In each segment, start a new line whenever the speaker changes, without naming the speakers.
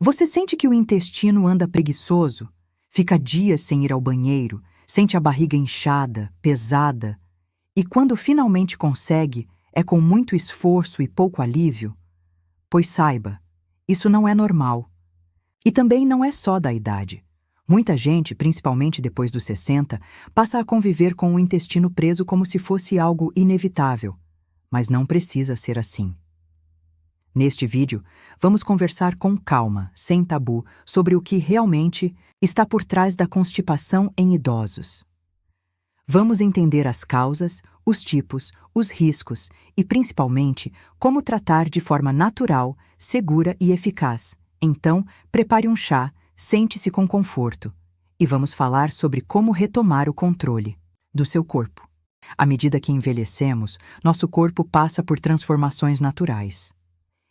Você sente que o intestino anda preguiçoso? Fica dias sem ir ao banheiro, sente a barriga inchada, pesada, e quando finalmente consegue, é com muito esforço e pouco alívio? Pois saiba, isso não é normal. E também não é só da idade. Muita gente, principalmente depois dos 60, passa a conviver com o intestino preso como se fosse algo inevitável. Mas não precisa ser assim. Neste vídeo, vamos conversar com calma, sem tabu, sobre o que realmente está por trás da constipação em idosos. Vamos entender as causas, os tipos, os riscos e, principalmente, como tratar de forma natural, segura e eficaz. Então, prepare um chá, sente-se com conforto e vamos falar sobre como retomar o controle do seu corpo. À medida que envelhecemos, nosso corpo passa por transformações naturais.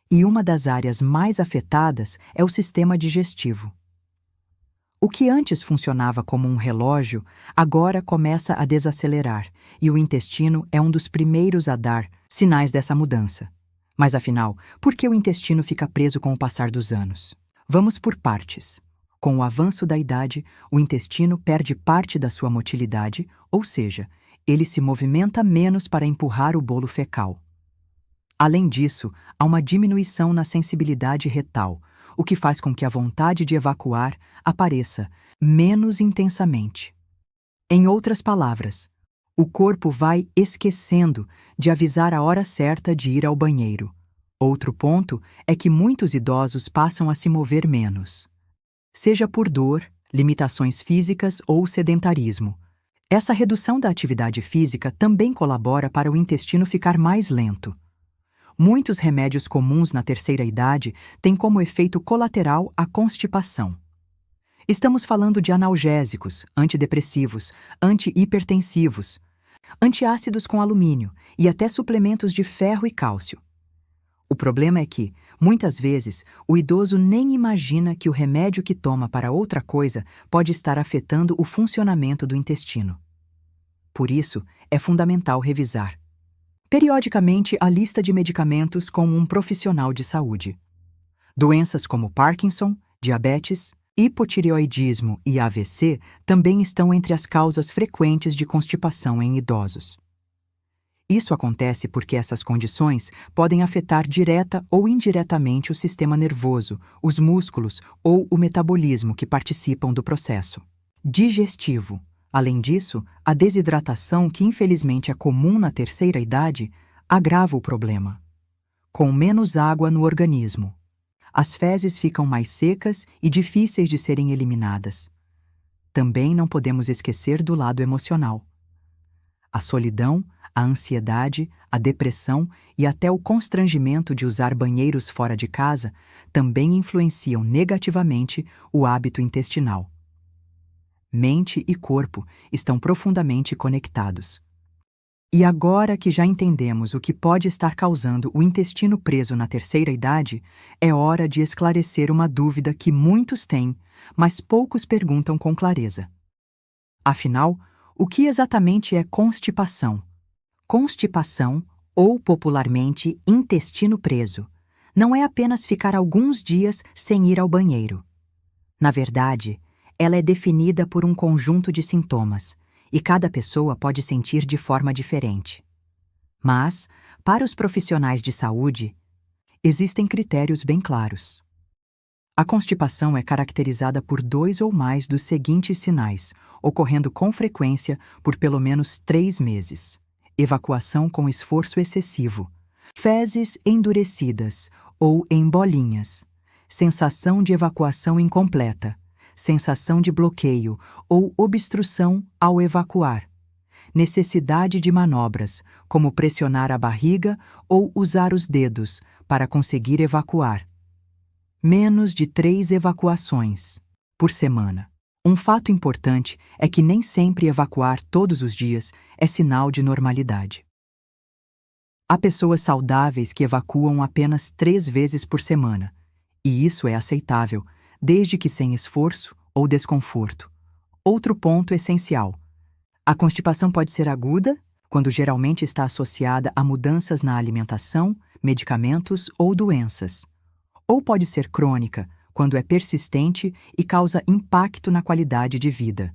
E uma das áreas mais afetadas é o sistema digestivo. O que antes funcionava como um relógio, agora começa a desacelerar, e o intestino é um dos primeiros a dar sinais dessa mudança. Mas afinal, por que o intestino fica preso com o passar dos anos? Vamos por partes. Com o avanço da idade, o intestino perde parte da sua motilidade, ou seja, ele se movimenta menos para empurrar o bolo fecal. Além disso, há uma diminuição na sensibilidade retal, o que faz com que a vontade de evacuar apareça menos intensamente. Em outras palavras, o corpo vai esquecendo de avisar a hora certa de ir ao banheiro. Outro ponto é que muitos idosos passam a se mover menos. Seja por dor, limitações físicas ou sedentarismo. Essa redução da atividade física também colabora para o intestino ficar mais lento. Muitos remédios comuns na terceira idade têm como efeito colateral a constipação. Estamos falando de analgésicos, antidepressivos, antihipertensivos, antiácidos com alumínio e até suplementos de ferro e cálcio. O problema é que, muitas vezes, o idoso nem imagina que o remédio que toma para outra coisa pode estar afetando o funcionamento do intestino. Por isso, é fundamental revisar periodicamente a lista de medicamentos com um profissional de saúde. Doenças como Parkinson, diabetes, hipotireoidismo e AVC também estão entre as causas frequentes de constipação em idosos. Isso acontece porque essas condições podem afetar direta ou indiretamente o sistema nervoso, os músculos ou o metabolismo que participam do processo digestivo. Além disso, a desidratação, que infelizmente é comum na terceira idade, agrava o problema. Com menos água no organismo, as fezes ficam mais secas e difíceis de serem eliminadas. Também não podemos esquecer do lado emocional. A solidão, a ansiedade, a depressão e até o constrangimento de usar banheiros fora de casa também influenciam negativamente o hábito intestinal. Mente e corpo estão profundamente conectados. E agora que já entendemos o que pode estar causando o intestino preso na terceira idade, é hora de esclarecer uma dúvida que muitos têm, mas poucos perguntam com clareza. Afinal, o que exatamente é constipação? Constipação, ou popularmente intestino preso, não é apenas ficar alguns dias sem ir ao banheiro. Na verdade, ela é definida por um conjunto de sintomas, e cada pessoa pode sentir de forma diferente. Mas, para os profissionais de saúde, existem critérios bem claros. A constipação é caracterizada por 2 ou mais dos seguintes sinais, ocorrendo com frequência por pelo menos 3 meses. Evacuação com esforço excessivo, fezes endurecidas ou em bolinhas, sensação de evacuação incompleta, sensação de bloqueio ou obstrução ao evacuar, necessidade de manobras, como pressionar a barriga ou usar os dedos para conseguir evacuar. Menos de 3 evacuações por semana. Um fato importante é que nem sempre evacuar todos os dias é sinal de normalidade. Há pessoas saudáveis que evacuam apenas 3 vezes por semana, e isso é aceitável, desde que sem esforço ou desconforto. Outro ponto essencial: a constipação pode ser aguda, quando geralmente está associada a mudanças na alimentação, medicamentos ou doenças. Ou pode ser crônica, quando é persistente e causa impacto na qualidade de vida.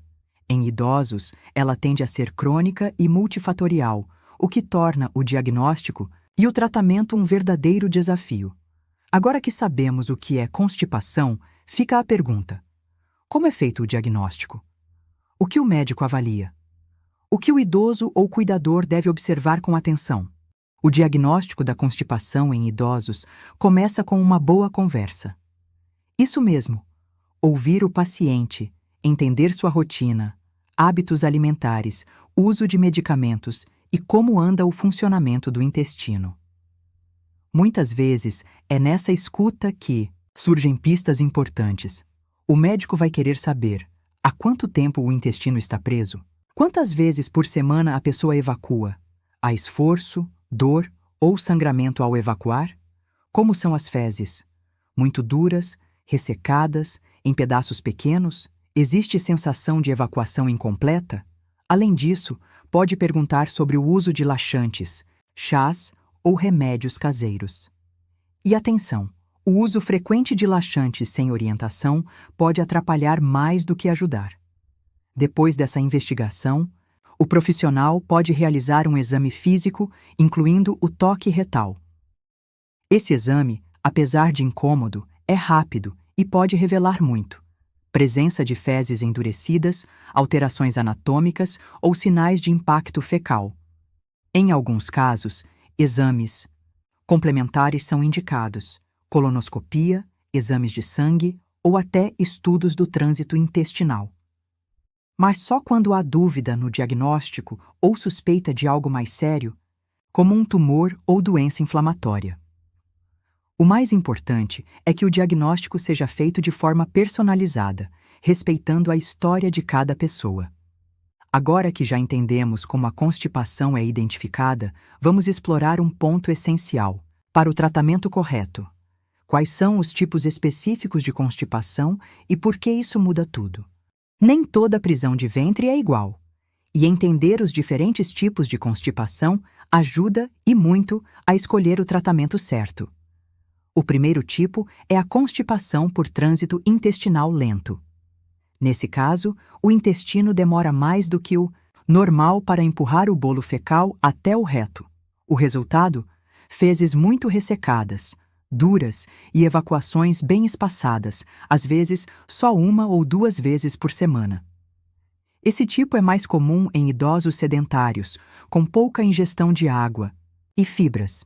Em idosos, ela tende a ser crônica e multifatorial, o que torna o diagnóstico e o tratamento um verdadeiro desafio. Agora que sabemos o que é constipação, fica a pergunta: como é feito o diagnóstico? O que o médico avalia? O que o idoso ou cuidador deve observar com atenção? O diagnóstico da constipação em idosos começa com uma boa conversa. Isso mesmo, ouvir o paciente, entender sua rotina, hábitos alimentares, uso de medicamentos e como anda o funcionamento do intestino. Muitas vezes é nessa escuta que surgem pistas importantes. O médico vai querer saber há quanto tempo o intestino está preso, quantas vezes por semana a pessoa evacua, há esforço, dor ou sangramento ao evacuar, como são as fezes, muito duras, ressecadas, em pedaços pequenos, existe sensação de evacuação incompleta? Além disso, pode perguntar sobre o uso de laxantes, chás ou remédios caseiros. E atenção, o uso frequente de laxantes sem orientação pode atrapalhar mais do que ajudar. Depois dessa investigação, o profissional pode realizar um exame físico, incluindo o toque retal. Esse exame, apesar de incômodo, é rápido e pode revelar muito: presença de fezes endurecidas, alterações anatômicas ou sinais de impacto fecal. Em alguns casos, exames complementares são indicados: colonoscopia, exames de sangue ou até estudos do trânsito intestinal. Mas só quando há dúvida no diagnóstico ou suspeita de algo mais sério, como um tumor ou doença inflamatória. O mais importante é que o diagnóstico seja feito de forma personalizada, respeitando a história de cada pessoa. Agora que já entendemos como a constipação é identificada, vamos explorar um ponto essencial para o tratamento correto. Quais são os tipos específicos de constipação e por que isso muda tudo? Nem toda prisão de ventre é igual, e entender os diferentes tipos de constipação ajuda, e muito, a escolher o tratamento certo. O primeiro tipo é a constipação por trânsito intestinal lento. Nesse caso, o intestino demora mais do que o normal para empurrar o bolo fecal até o reto. O resultado? Fezes muito ressecadas, duras e evacuações bem espaçadas, às vezes só 1 ou 2 vezes por semana. Esse tipo é mais comum em idosos sedentários, com pouca ingestão de água e fibras.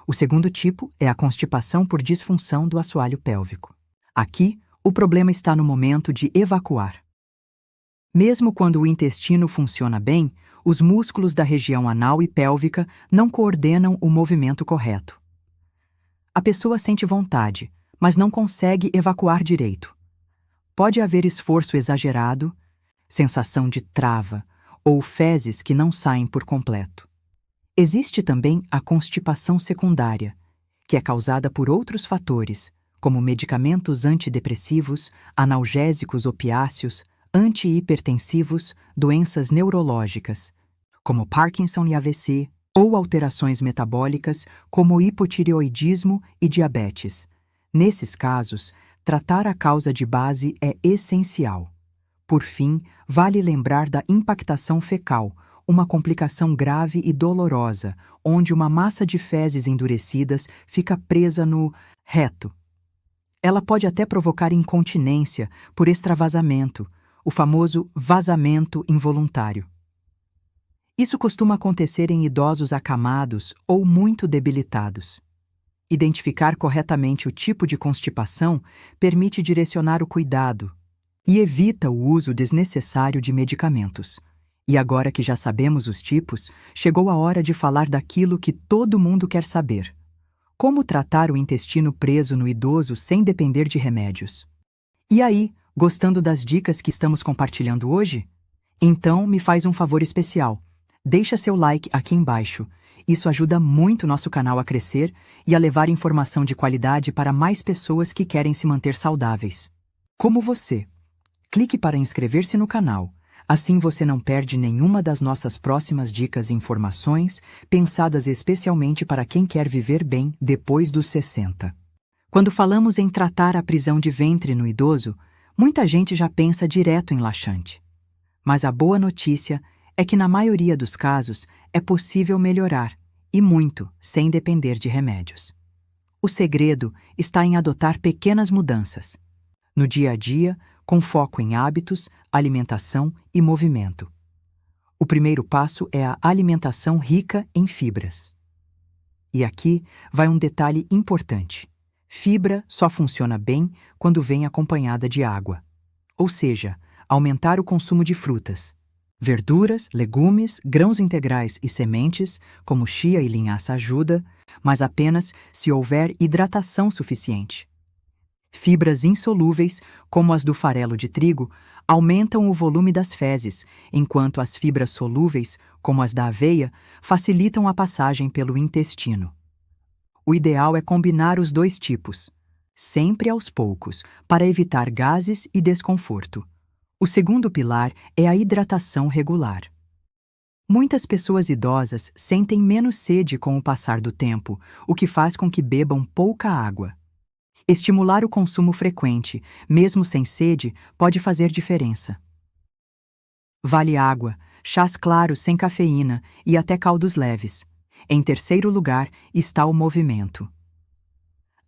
O segundo tipo é a constipação por disfunção do assoalho pélvico. Aqui, o problema está no momento de evacuar. Mesmo quando o intestino funciona bem, os músculos da região anal e pélvica não coordenam o movimento correto. A pessoa sente vontade, mas não consegue evacuar direito. Pode haver esforço exagerado, sensação de trava ou fezes que não saem por completo. Existe também a constipação secundária, que é causada por outros fatores, como medicamentos antidepressivos, analgésicos opiáceos, antihipertensivos, doenças neurológicas, como Parkinson e AVC, ou alterações metabólicas, como hipotireoidismo e diabetes. Nesses casos, tratar a causa de base é essencial. Por fim, vale lembrar da impactação fecal, uma complicação grave e dolorosa, onde uma massa de fezes endurecidas fica presa no reto. Ela pode até provocar incontinência por extravasamento, o famoso vazamento involuntário. Isso costuma acontecer em idosos acamados ou muito debilitados. Identificar corretamente o tipo de constipação permite direcionar o cuidado e evita o uso desnecessário de medicamentos. E agora que já sabemos os tipos, chegou a hora de falar daquilo que todo mundo quer saber: como tratar o intestino preso no idoso sem depender de remédios. E aí, gostando das dicas que estamos compartilhando hoje? Então, me faz um favor especial. Deixa seu like aqui embaixo. Isso ajuda muito nosso canal a crescer e a levar informação de qualidade para mais pessoas que querem se manter saudáveis. Como você. Clique para inscrever-se no canal. Assim você não perde nenhuma das nossas próximas dicas e informações pensadas especialmente para quem quer viver bem depois dos 60. Quando falamos em tratar a prisão de ventre no idoso, muita gente já pensa direto em laxante. Mas a boa notícia é que, na maioria dos casos, é possível melhorar, e muito, sem depender de remédios. O segredo está em adotar pequenas mudanças, no dia a dia, com foco em hábitos, alimentação e movimento. O primeiro passo é a alimentação rica em fibras. E aqui vai um detalhe importante. Fibra só funciona bem quando vem acompanhada de água. Ou seja, aumentar o consumo de frutas, verduras, legumes, grãos integrais e sementes, como chia e linhaça ajuda, mas apenas se houver hidratação suficiente. Fibras insolúveis, como as do farelo de trigo, aumentam o volume das fezes, enquanto as fibras solúveis, como as da aveia, facilitam a passagem pelo intestino. O ideal é combinar os dois tipos, sempre aos poucos, para evitar gases e desconforto. O segundo pilar é a hidratação regular. Muitas pessoas idosas sentem menos sede com o passar do tempo, o que faz com que bebam pouca água. Estimular o consumo frequente, mesmo sem sede, pode fazer diferença. Vale água, chás claros sem cafeína e até caldos leves. Em terceiro lugar está o movimento.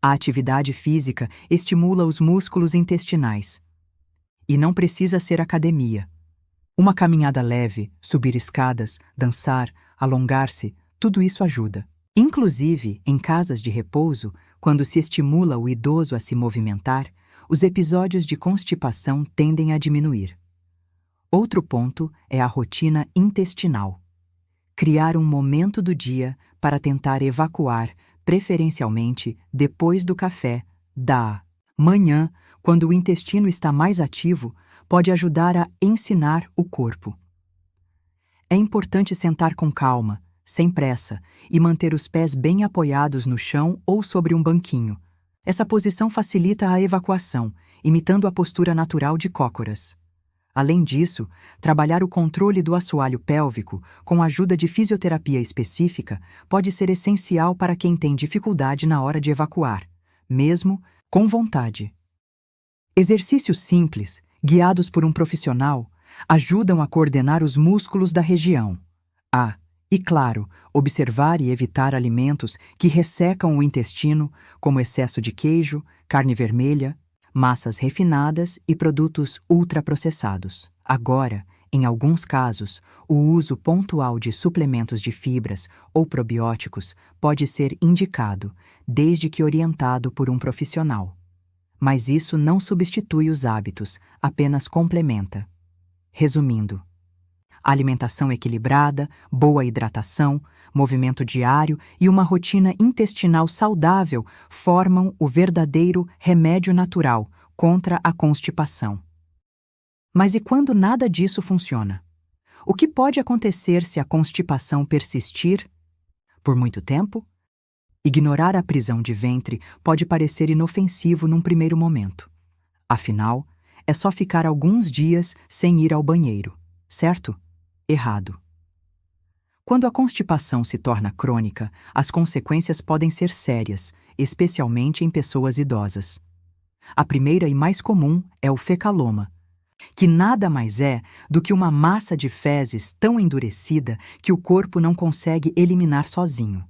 A atividade física estimula os músculos intestinais. E não precisa ser academia. Uma caminhada leve, subir escadas, dançar, alongar-se, tudo isso ajuda. Inclusive, em casas de repouso, quando se estimula o idoso a se movimentar, os episódios de constipação tendem a diminuir. Outro ponto é a rotina intestinal. Criar um momento do dia para tentar evacuar, preferencialmente depois do café, da manhã, quando o intestino está mais ativo, pode ajudar a ensinar o corpo. É importante sentar com calma, sem pressa, e manter os pés bem apoiados no chão ou sobre um banquinho. Essa posição facilita a evacuação, imitando a postura natural de cócoras. Além disso, trabalhar o controle do assoalho pélvico com a ajuda de fisioterapia específica pode ser essencial para quem tem dificuldade na hora de evacuar, mesmo com vontade. Exercícios simples, guiados por um profissional, ajudam a coordenar os músculos da região. E claro, observar e evitar alimentos que ressecam o intestino, como excesso de queijo, carne vermelha, massas refinadas e produtos ultraprocessados. Agora, em alguns casos, o uso pontual de suplementos de fibras ou probióticos pode ser indicado, desde que orientado por um profissional. Mas isso não substitui os hábitos, apenas complementa. Resumindo, alimentação equilibrada, boa hidratação, movimento diário e uma rotina intestinal saudável formam o verdadeiro remédio natural contra a constipação. Mas e quando nada disso funciona? O que pode acontecer se a constipação persistir por muito tempo? Ignorar a prisão de ventre pode parecer inofensivo num primeiro momento. Afinal, é só ficar alguns dias sem ir ao banheiro, certo? Errado. Quando a constipação se torna crônica, as consequências podem ser sérias, especialmente em pessoas idosas. A primeira e mais comum é o fecaloma, que nada mais é do que uma massa de fezes tão endurecida que o corpo não consegue eliminar sozinho.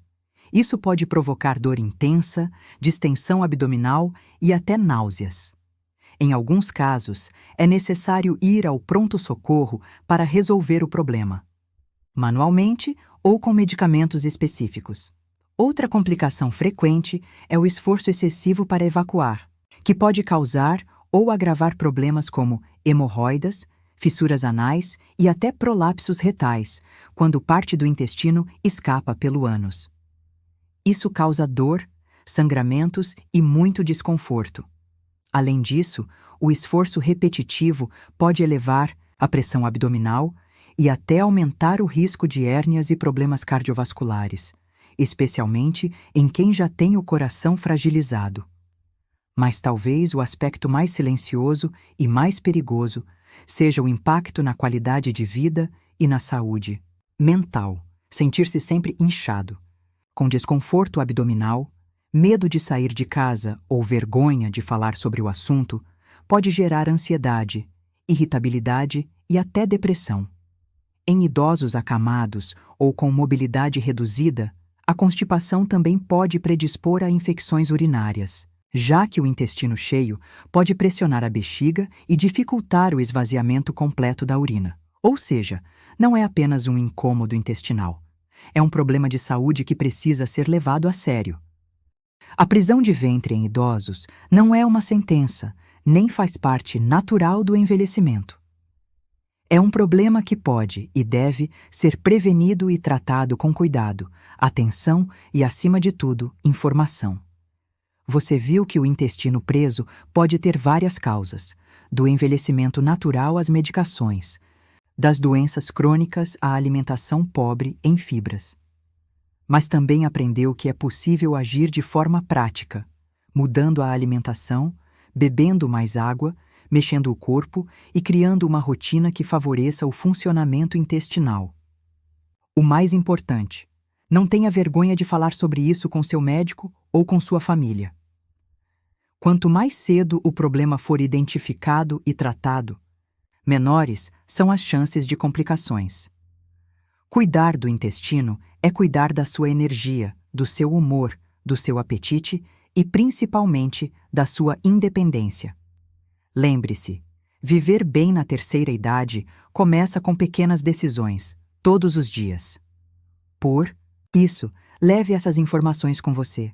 Isso pode provocar dor intensa, distensão abdominal e até náuseas. Em alguns casos, é necessário ir ao pronto-socorro para resolver o problema, manualmente ou com medicamentos específicos. Outra complicação frequente é o esforço excessivo para evacuar, que pode causar ou agravar problemas como hemorroidas, fissuras anais e até prolapsos retais, quando parte do intestino escapa pelo ânus. Isso causa dor, sangramentos e muito desconforto. Além disso, o esforço repetitivo pode elevar a pressão abdominal e até aumentar o risco de hérnias e problemas cardiovasculares, especialmente em quem já tem o coração fragilizado. Mas talvez o aspecto mais silencioso e mais perigoso seja o impacto na qualidade de vida e na saúde mental. Sentir-se sempre inchado, com desconforto abdominal, Medo de sair de casa ou vergonha de falar sobre o assunto pode gerar ansiedade, irritabilidade e até depressão. Em idosos acamados ou com mobilidade reduzida, a constipação também pode predispor a infecções urinárias, já que o intestino cheio pode pressionar a bexiga e dificultar o esvaziamento completo da urina. Ou seja, não é apenas um incômodo intestinal. É um problema de saúde que precisa ser levado a sério. A prisão de ventre em idosos não é uma sentença, nem faz parte natural do envelhecimento. É um problema que pode e deve ser prevenido e tratado com cuidado, atenção e, acima de tudo, informação. Você viu que o intestino preso pode ter várias causas, do envelhecimento natural às medicações, das doenças crônicas à alimentação pobre em fibras. Mas também aprendeu que é possível agir de forma prática, mudando a alimentação, bebendo mais água, mexendo o corpo e criando uma rotina que favoreça o funcionamento intestinal. O mais importante, não tenha vergonha de falar sobre isso com seu médico ou com sua família. Quanto mais cedo o problema for identificado e tratado, menores são as chances de complicações. Cuidar do intestino é cuidar da sua energia, do seu humor, do seu apetite e, principalmente, da sua independência. Lembre-se, viver bem na terceira idade começa com pequenas decisões, todos os dias. Por isso, leve essas informações com você,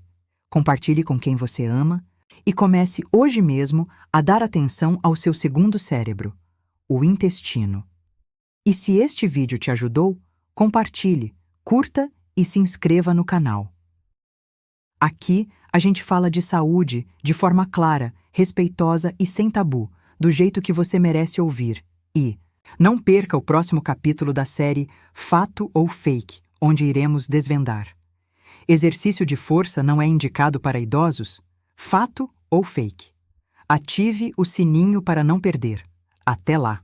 compartilhe com quem você ama e comece hoje mesmo a dar atenção ao seu segundo cérebro, o intestino. E se este vídeo te ajudou, compartilhe, curta e se inscreva no canal. Aqui, a gente fala de saúde de forma clara, respeitosa e sem tabu, do jeito que você merece ouvir. E não perca o próximo capítulo da série Fato ou Fake, onde iremos desvendar. Exercício de força não é indicado para idosos? Fato ou fake? Ative o sininho para não perder. Até lá!